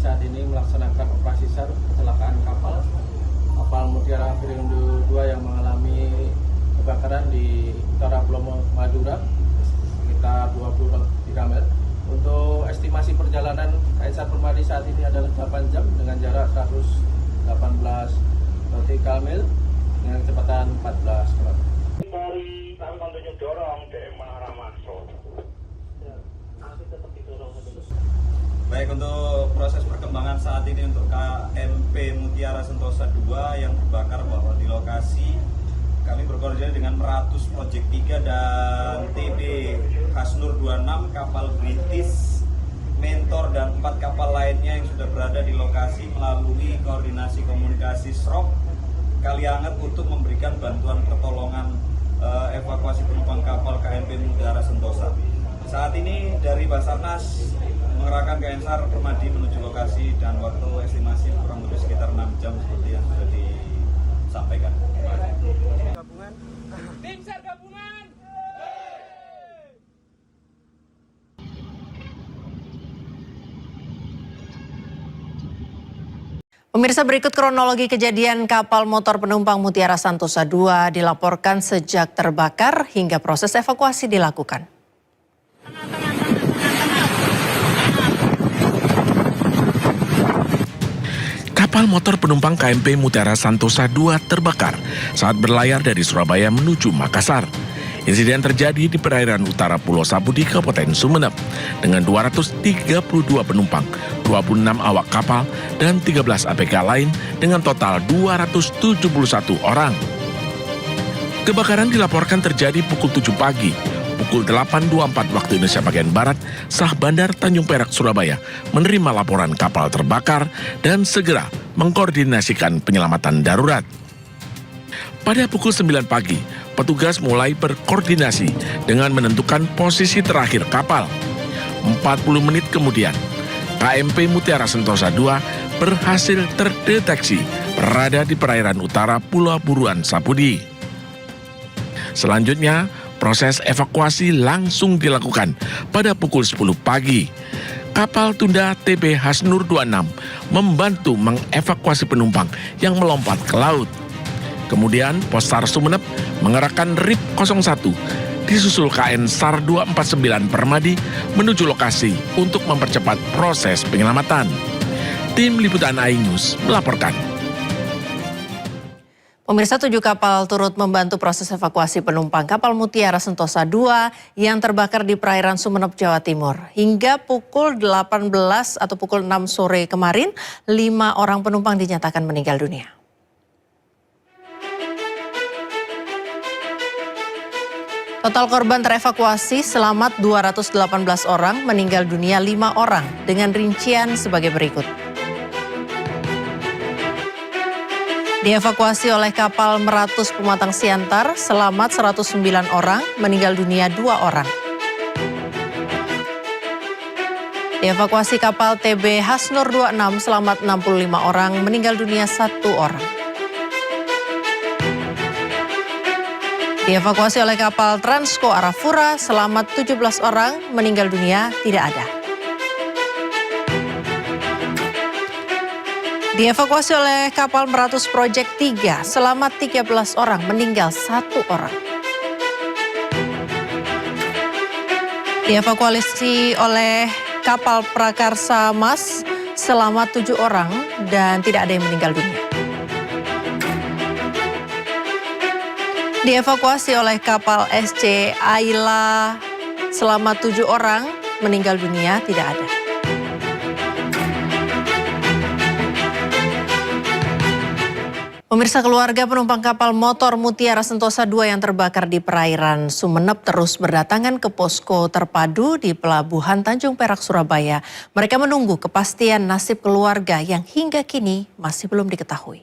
saat ini melaksanakan operasi SAR kecelakaan kapal Mutiara Perindo 2 yang mengalami kebakaran di utara Pulau Madura sekitar 23 mil. Untuk estimasi perjalanan KN SAR Permadi saat ini adalah 8 jam dengan jarak 118 nautical mil dengan kecepatan 14 km. Dari kami kontinyu dorong ke mengarah masuk. Baik, untuk proses perkembangan saat ini untuk KMP Mutiara Sentosa 2 yang terbakar bahwa di lokasi kami berkoordinasi dengan Meratus Project 3 dan TB Hasnur 26, kapal British, Mentor dan 4 kapal lainnya yang sudah berada di lokasi melalui koordinasi komunikasi SROP Kalianget untuk memberikan bantuan pertolongan evakuasi penumpang kapal KMP Mutiara Sentosa. Saat ini dari Basarnas mengerahkan KN SAR Permadi menuju lokasi dan waktu estimasi kurang lebih sekitar 6 jam seperti yang sudah disampaikan. Gabungan. Tim SAR gabungan. Pemirsa, berikut kronologi kejadian kapal motor penumpang Mutiara Sentosa 2 dilaporkan sejak terbakar hingga proses evakuasi dilakukan. Kapal motor penumpang KMP Mutiara Sentosa 2 terbakar saat berlayar dari Surabaya menuju Makassar. Insiden terjadi di perairan utara Pulau Sapudi, Kabupaten Sumeneb, dengan 232 penumpang, 26 awak kapal, dan 13 ABK lain dengan total 271 orang. Kebakaran dilaporkan terjadi pukul 7 pagi. Pukul 8.24 waktu Indonesia bagian Barat, Sah Bandar Tanjung Perak, Surabaya menerima laporan kapal terbakar dan segera mengkoordinasikan penyelamatan darurat. Pada pukul 9 pagi, petugas mulai berkoordinasi dengan menentukan posisi terakhir kapal. 40 menit kemudian, KMP Mutiara Sentosa 2 berhasil terdeteksi berada di perairan utara Pulau Buruan Sapudi. Selanjutnya, proses evakuasi langsung dilakukan pada pukul 10 pagi. Kapal tunda TB Hasnur 26 membantu mengevakuasi penumpang yang melompat ke laut. Kemudian Possar Sumeneb mengerahkan RIP 01 disusul KN SAR 249 Permadi menuju lokasi untuk mempercepat proses penyelamatan. Tim Liputan AI News melaporkan. Pemirsa, 7 kapal turut membantu proses evakuasi penumpang kapal Mutiara Sentosa 2 yang terbakar di perairan Sumeneb, Jawa Timur. Hingga pukul 18 atau pukul 6 sore kemarin, 5 orang penumpang dinyatakan meninggal dunia. Total korban terevakuasi selamat 218 orang, meninggal dunia 5 orang dengan rincian sebagai berikut. Dievakuasi oleh kapal Meratus Pematang Siantar, selamat 109 orang, meninggal dunia 2 orang. Dievakuasi kapal TB Hasnur 26, selamat 65 orang, meninggal dunia 1 orang. Dievakuasi oleh kapal Transco Arafura, selamat 17 orang, meninggal dunia tidak ada. Dievakuasi oleh kapal Meratus Project 3, selamat 13 orang, meninggal 1 orang. Dievakuasi oleh kapal Prakarsa Mas, selamat 7 orang dan tidak ada yang meninggal dunia. Dievakuasi oleh kapal SC Ayla, selamat 7 orang, meninggal dunia tidak ada. Pemirsa, keluarga penumpang kapal motor Mutiara Sentosa 2 yang terbakar di perairan Sumeneb terus berdatangan ke posko terpadu di Pelabuhan Tanjung Perak, Surabaya. Mereka menunggu kepastian nasib keluarga yang hingga kini masih belum diketahui.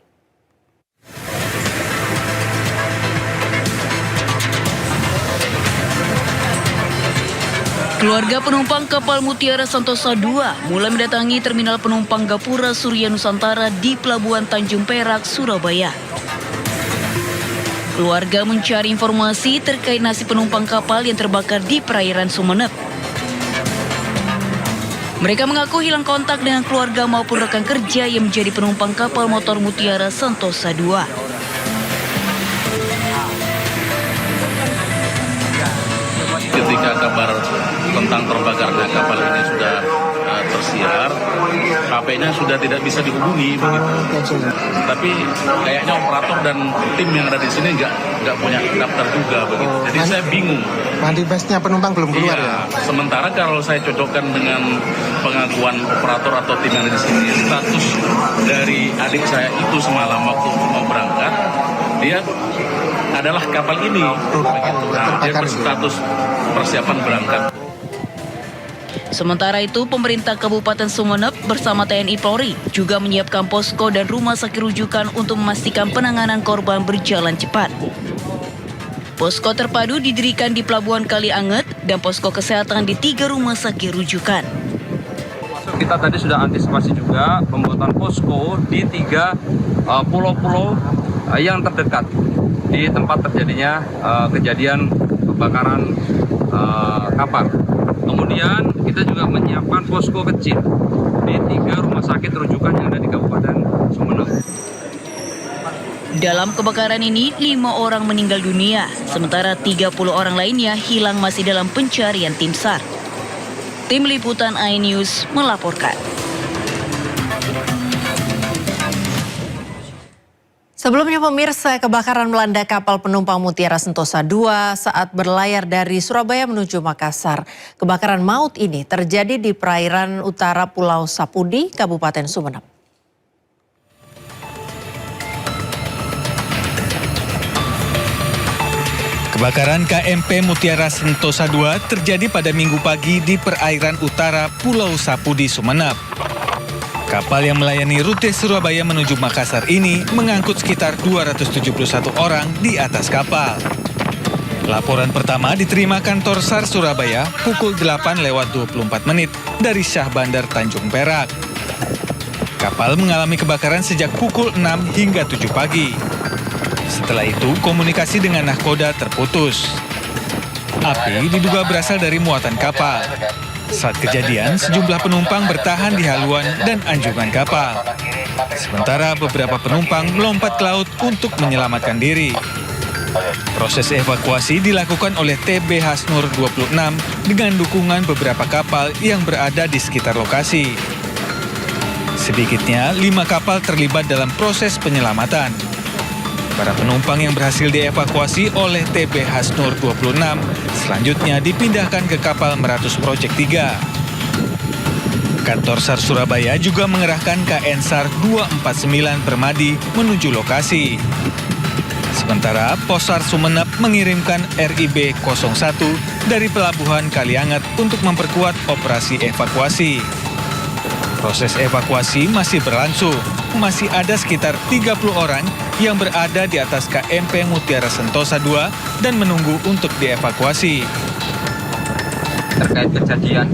Keluarga penumpang kapal Mutiara Sentosa 2 mulai mendatangi terminal penumpang Gapura Surya Nusantara di Pelabuhan Tanjung Perak, Surabaya. Keluarga mencari informasi terkait nasib penumpang kapal yang terbakar di perairan Sumeneb. Mereka mengaku hilang kontak dengan keluarga maupun rekan kerja yang menjadi penumpang kapal motor Mutiara Sentosa 2. Ketika kabar tentang terbakarnya kapal ini sudah tersiar, HP-nya sudah tidak bisa dihubungi begitu. Tapi kayaknya operator dan tim yang ada di sini nggak punya daftar juga begitu. Jadi saya bingung. Manifestnya penumpang belum keluar ya? Sementara kalau saya cocokkan dengan pengakuan operator atau tim yang ada di sini, status dari adik saya itu semalam waktu mau berangkat, dia adalah kapal ini. Begitu. Nah, dia berstatus persiapan berangkat. Sementara itu, pemerintah Kabupaten Sumeneb bersama TNI Polri juga menyiapkan posko dan rumah sakit rujukan untuk memastikan penanganan korban berjalan cepat. Posko terpadu didirikan di Pelabuhan Kalianget dan posko kesehatan di 3 rumah sakit rujukan. Kita tadi sudah antisipasi juga pembuatan posko di 3 pulau-pulau yang terdekat di tempat terjadinya kejadian kebakaran kapal. Kemudian kita juga menyiapkan posko kecil di 3 rumah sakit rujukan yang ada di Kabupaten Sumeneb. Dalam kebakaran ini, 5 orang meninggal dunia, sementara 30 orang lainnya hilang masih dalam pencarian tim SAR. Tim Liputan iNews melaporkan. Sebelumnya pemirsa, kebakaran melanda kapal penumpang Mutiara Sentosa 2 saat berlayar dari Surabaya menuju Makassar. Kebakaran maut ini terjadi di perairan utara Pulau Sapudi, Kabupaten Sumeneb. Kebakaran KMP Mutiara Sentosa 2 terjadi pada Minggu pagi di perairan utara Pulau Sapudi, Sumeneb. Kapal yang melayani rute Surabaya menuju Makassar ini mengangkut sekitar 271 orang di atas kapal. Laporan pertama diterima kantor SAR Surabaya pukul 8:24 dari Syah Bandar Tanjung Perak. Kapal mengalami kebakaran sejak pukul 6 hingga 7 pagi. Setelah itu, komunikasi dengan nahkoda terputus. Api diduga berasal dari muatan kapal. Saat kejadian, sejumlah penumpang bertahan di haluan dan anjungan kapal. Sementara beberapa penumpang melompat ke laut untuk menyelamatkan diri. Proses evakuasi dilakukan oleh TB Hasnur 26 dengan dukungan beberapa kapal yang berada di sekitar lokasi. Sedikitnya 5 kapal terlibat dalam proses penyelamatan. Para penumpang yang berhasil dievakuasi oleh TB Hasnur 26 selanjutnya dipindahkan ke kapal Meratus Project 3. Kantor SAR Surabaya juga mengerahkan KN SAR 249 Permadi menuju lokasi. Sementara Pos SAR Sumeneb mengirimkan RIB 01 dari Pelabuhan Kalianget untuk memperkuat operasi evakuasi. Proses evakuasi masih berlangsung. Masih ada sekitar 30 orang yang berada di atas KMP Mutiara Sentosa 2 dan menunggu untuk dievakuasi. Terkait kejadian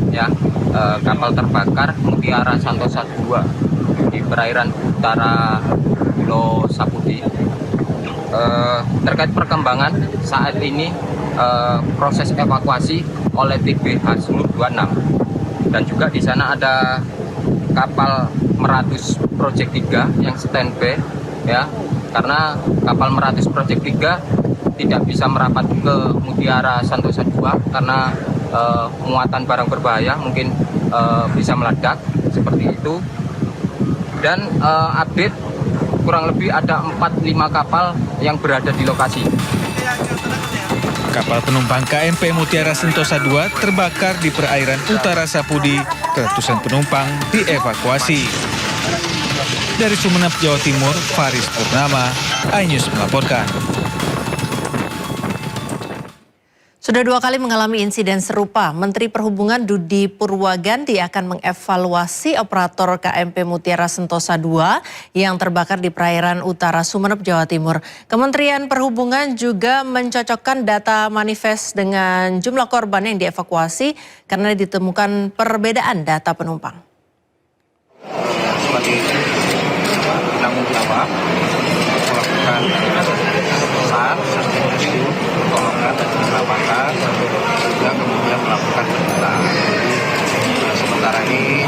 kapal terbakar Mutiara Sentosa 2 di perairan utara Pulau Sapudi. Terkait perkembangan saat ini proses evakuasi oleh TB Hasnur 26 dan juga di sana ada kapal Meratus Project 3 yang standby karena kapal Meratus Project 3 tidak bisa merapat ke Mutiara Sentosa 2 karena muatan barang berbahaya mungkin bisa meledak seperti itu. Dan update kurang lebih ada 4-5 kapal yang berada di lokasi. Kapal penumpang KMP Mutiara Sentosa 2 terbakar di perairan utara Sapudi. Ratusan penumpang dievakuasi. Dari Sumeneb, Jawa Timur, Faris Purnama, iNews melaporkan. Sudah 2 kali mengalami insiden serupa, Menteri Perhubungan Dudi Purwaganti akan mengevaluasi operator KMP Mutiara Sentosa 2 yang terbakar di perairan utara Sumeneb, Jawa Timur. Kementerian Perhubungan juga mencocokkan data manifest dengan jumlah korban yang dievakuasi karena ditemukan perbedaan data penumpang. Sebagai penanggung jawab melakukan SAR pertolongan dan penyelamatan juga kemudian melakukan pendataan. Sementara ini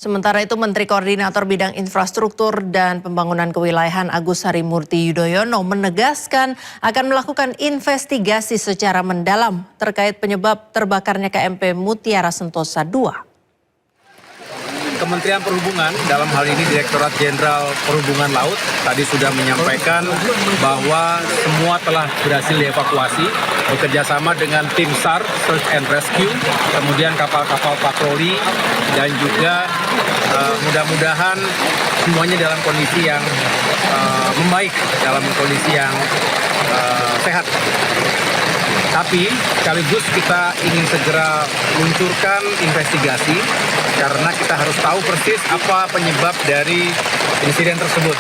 Sementara itu, Menteri Koordinator Bidang Infrastruktur dan Pembangunan Kewilayahan Agus Harimurti Yudhoyono menegaskan akan melakukan investigasi secara mendalam terkait penyebab terbakarnya KMP Mutiara Sentosa II. Kementerian Perhubungan, dalam hal ini Direktorat Jenderal Perhubungan Laut, tadi sudah menyampaikan bahwa semua telah berhasil dievakuasi bekerjasama dengan tim SAR, Search and Rescue, kemudian kapal-kapal patroli, dan juga mudah-mudahan semuanya dalam kondisi yang membaik, dalam kondisi yang sehat. Tapi sekaligus kita ingin segera luncurkan investigasi karena kita harus tahu persis apa penyebab dari insiden tersebut.